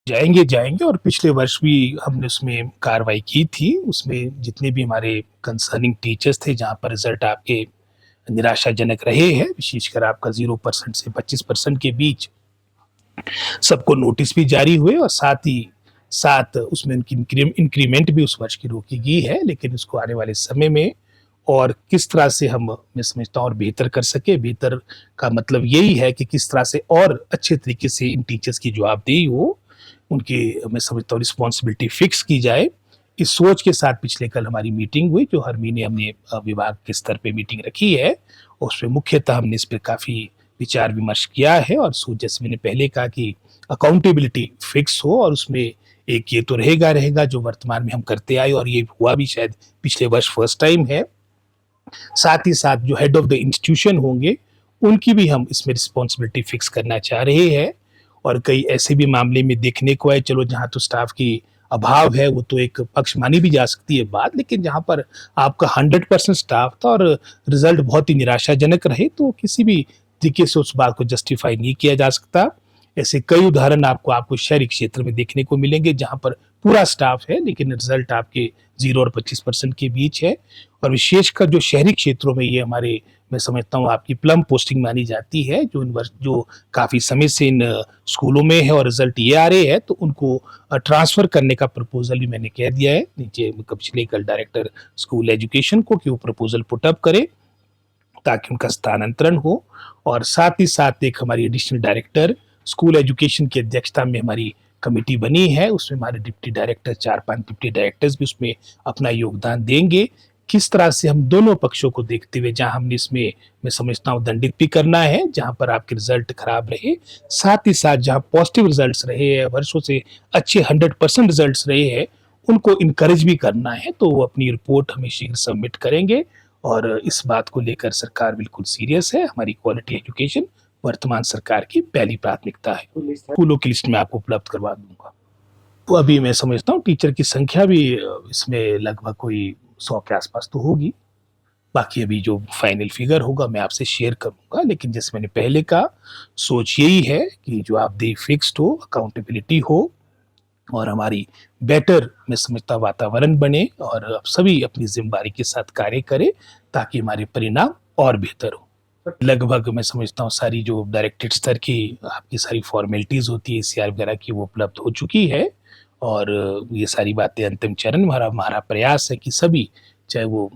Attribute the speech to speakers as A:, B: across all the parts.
A: जाएँगे, जाएँगे और पिछले वर्ष भी हमने उसमें कार्रवाई की थी। उसमें जितने भी हमारे कंसर्निंग टीचर्स थे, जहाँ पर रिज़ल्ट आपके निराशाजनक रहे हैं, विशेषकर आपका 0% से 25% के बीच, सबको नोटिस भी जारी हुए और साथ ही साथ उसमें उनकी इंक्रीमेंट भी उस वर्ष की रोकी गई है। लेकिन उसको आने वाले समय में और किस तरह से हम, मैं समझता हूँ, और बेहतर कर सके। बेहतर का मतलब यही है कि किस तरह से और अच्छे तरीके से इन टीचर्स की जवाबदेही हो, उनकी, मैं समझता हूँ, रिस्पॉन्सिबिलिटी फिक्स की जाए। इस सोच के साथ पिछले कल हमारी मीटिंग हुई, जो हर महीने हमने विभाग के स्तर पे मीटिंग रखी है। उसमें मुख्यतः हमने इस पे काफ़ी विचार विमर्श किया है और जैसे मैंने पहले कहा कि अकाउंटेबिलिटी फिक्स हो और उसमें एक ये तो रहेगा जो वर्तमान में हम करते आए और ये हुआ भी शायद पिछले वर्ष फर्स्ट टाइम है। साथ ही साथ जो हेड ऑफ द इंस्टीट्यूशन होंगे, उनकी भी हम इसमें रिस्पॉन्सिबिलिटी फिक्स करना चाह रहे हैं। और कई ऐसे भी मामले में देखने को आए, चलो जहाँ तो स्टाफ की अभाव है वो तो एक पक्ष मानी भी जा सकती है बात, लेकिन जहाँ पर आपका 100% स्टाफ था और रिजल्ट बहुत ही निराशाजनक रहे, तो किसी भी तरीके से उस बात को जस्टिफाई नहीं किया जा सकता। ऐसे कई उदाहरण आपको शहरी क्षेत्र में देखने को मिलेंगे, जहाँ पर पूरा स्टाफ है लेकिन रिजल्ट आपके 0 और 25% के बीच है। और विशेषकर जो शहरी क्षेत्रों में ये हमारे, मैं समझता हूँ, आपकी प्लम पोस्टिंग मानी जाती है, जो काफ़ी समय से इन स्कूलों में है और रिजल्ट ये आ रहे हैं, तो उनको ट्रांसफ़र करने का प्रपोज़ल भी मैंने कह दिया है नीचे पिछले कल डायरेक्टर स्कूल एजुकेशन को, कि वो प्रपोज़ल पुट अप करें ताकि उनका स्थानांतरण हो। और साथ ही साथ एक हमारी एडिशनल डायरेक्टर स्कूल एजुकेशन की अध्यक्षता में हमारी कमेटी बनी है, उसमें हमारे डिप्टी डायरेक्टर, 4-5 डिप्टी डायरेक्टर्स भी उसमें अपना योगदान देंगे। किस तरह से हम दोनों पक्षों को देखते हुए, जहाँ हमने इसमें, मैं समझता हूँ, दंडित भी करना है जहाँ पर आपके रिजल्ट खराब रहे, साथ ही साथ जहाँ पॉजिटिव रिजल्ट्स रहे हैं, वर्षों से अच्छे 100% रिजल्ट्स रहे हैं, उनको इनकरेज भी करना है। तो वो अपनी रिपोर्ट हमें शीघ्र सबमिट करेंगे और इस बात को लेकर सरकार बिल्कुल सीरियस है। हमारी क्वालिटी एजुकेशन वर्तमान सरकार की पहली प्राथमिकता है। स्कूलों की लिस्ट में आपको उपलब्ध करवा दूंगा। तो अभी मैं समझता हूँ टीचर की संख्या भी इसमें लगभग कोई 100 के आसपास तो होगी। बाकी अभी जो फाइनल फिगर होगा मैं आपसे शेयर करूंगा, लेकिन जैसे मैंने पहले कहा, सोच यही है कि जो आप दी फिक्स्ड हो, अकाउंटेबिलिटी हो और हमारी बेटर, मैं समझता, वातावरण बने और आप सभी अपनी जिम्मेदारी के साथ कार्य करें ताकि हमारे परिणाम और बेहतर हो। लगभग मैं समझता हूँ सारी जो डायरेक्टेड स्तर की आपकी सारी फॉर्मेलिटीज़ होती है सीआर वगैरह की, वो उपलब्ध हो चुकी है और ये सारी बातें अंतिम चरण में, हमारा प्रयास है कि सभी, चाहे वो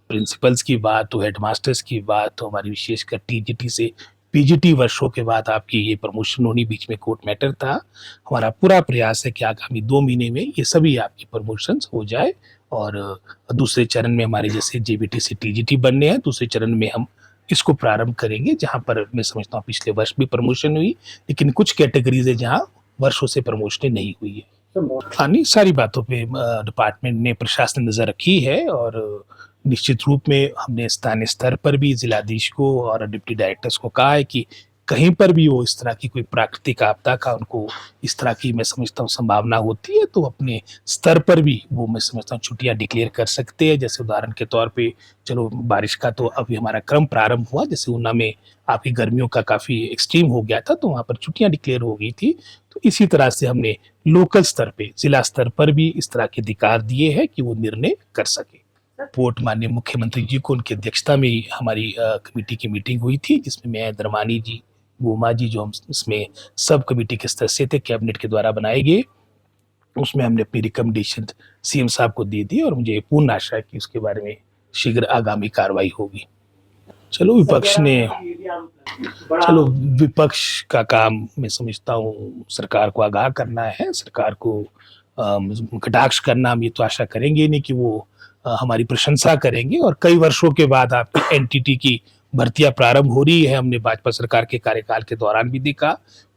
A: प्रिंसिपल्स की बात हो, हेडमास्टर्स की बात हो, हमारी विशेषकर टीजीटी से पीजीटी वर्षों के बाद आपकी ये प्रमोशन होनी बीच में कोर्ट मैटर था। हमारा पूरा प्रयास है कि आगामी 2 महीने में ये सभी आपकी प्रमोशंस हो जाए और दूसरे चरण में हमारे जैसे जेबीटी से टीजीटी बनने हैं, दूसरे चरण में हम इसको प्रारंभ करेंगे, जहाँ पर मैं समझता हूँ पिछले वर्ष भी प्रमोशन हुई, लेकिन कुछ कैटेगरीज है जहाँ वर्षों से प्रमोशन नहीं हुई है। हाँ, नहीं, सारी बातों पे डिपार्टमेंट ने, प्रशासन ने नज़र रखी है और निश्चित रूप में हमने स्थानीय स्तर पर भी जिलाधीश को और डिप्टी डायरेक्टर्स को कहा है कि कहीं पर भी हो इस तरह की कोई प्राकृतिक आपदा का, उनको इस तरह की, मैं समझता हूँ, संभावना होती है, तो अपने स्तर पर भी वो, मैं समझता हूँ, छुट्टियां डिक्लेयर कर सकते हैं। जैसे उदाहरण के तौर पे, चलो बारिश का तो अभी हमारा क्रम प्रारंभ हुआ, जैसे ऊना में आपकी गर्मियों का काफ़ी एक्सट्रीम हो गया था तो वहाँ पर छुट्टियां डिक्लेयर हो गई थी। तो इसी तरह से हमने लोकल स्तर पे, जिला स्तर पर भी इस तरह के अधिकार दिए हैं कि वो निर्णय कर सके। रिपोर्ट माननीय मुख्यमंत्री जी को, उनकी अध्यक्षता में हमारी कमेटी की मीटिंग हुई थी, जिसमें मैं, दरमानी जी, गोमा जी, जो हम इसमें सब कमेटी के सदस्य थे, कैबिनेट के द्वारा बनाए गए, उसमें हमने अपनी रिकमेंडेशन सीएम साहब को दे दी और मुझे पूर्ण आशा है कि उसके बारे में शीघ्र आगामी कार्रवाई होगी। चलो विपक्ष ने चलो विपक्ष का काम, मैं समझता हूँ, सरकार को आगाह करना है, सरकार को कटाक्ष करना। हम ये तो आशा करेंगे नहीं कि वो हमारी प्रशंसा करेंगे। और कई वर्षों के बाद आपकी एनटीटी की भर्तियां प्रारंभ हो रही है। हमने भाजपा सरकार के कार्यकाल के दौरान भी देखा,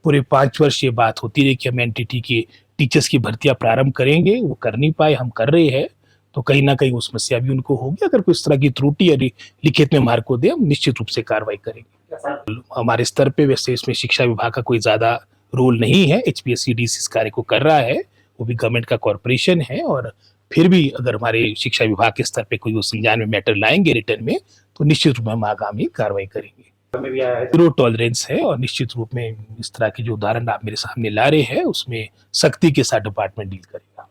A: पूरे 5 वर्ष ये बात होती रही कि हम एनटीटी की टीचर्स की भर्तियां प्रारंभ करेंगे, वो कर नहीं पाए, हम कर रहे हैं। तो कहीं ना कहीं वो समस्या भी उनको होगी। अगर कोई इस तरह की त्रुटि यदि लिखित में हमारे को दे, हम निश्चित रूप से कार्रवाई करेंगे। हमारे स्तर पे वैसे इसमें शिक्षा विभाग का कोई ज्यादा रोल नहीं है, एचपीएससीडीसी इस कार्य को कर रहा है, वो भी गवर्नमेंट का कॉरपोरेशन है। और फिर भी अगर हमारे शिक्षा विभाग के स्तर पे कोई वो संज्ञान में मैटर लाएंगे रिटर्न में, तो निश्चित रूप में हम आगामी कार्रवाई करेंगे। ज़ीरो टॉलरेंस है और निश्चित रूप में इस तरह के जो उदाहरण आप मेरे सामने ला रहे हैं, उसमें सख्ती के साथ डिपार्टमेंट डील करेगा।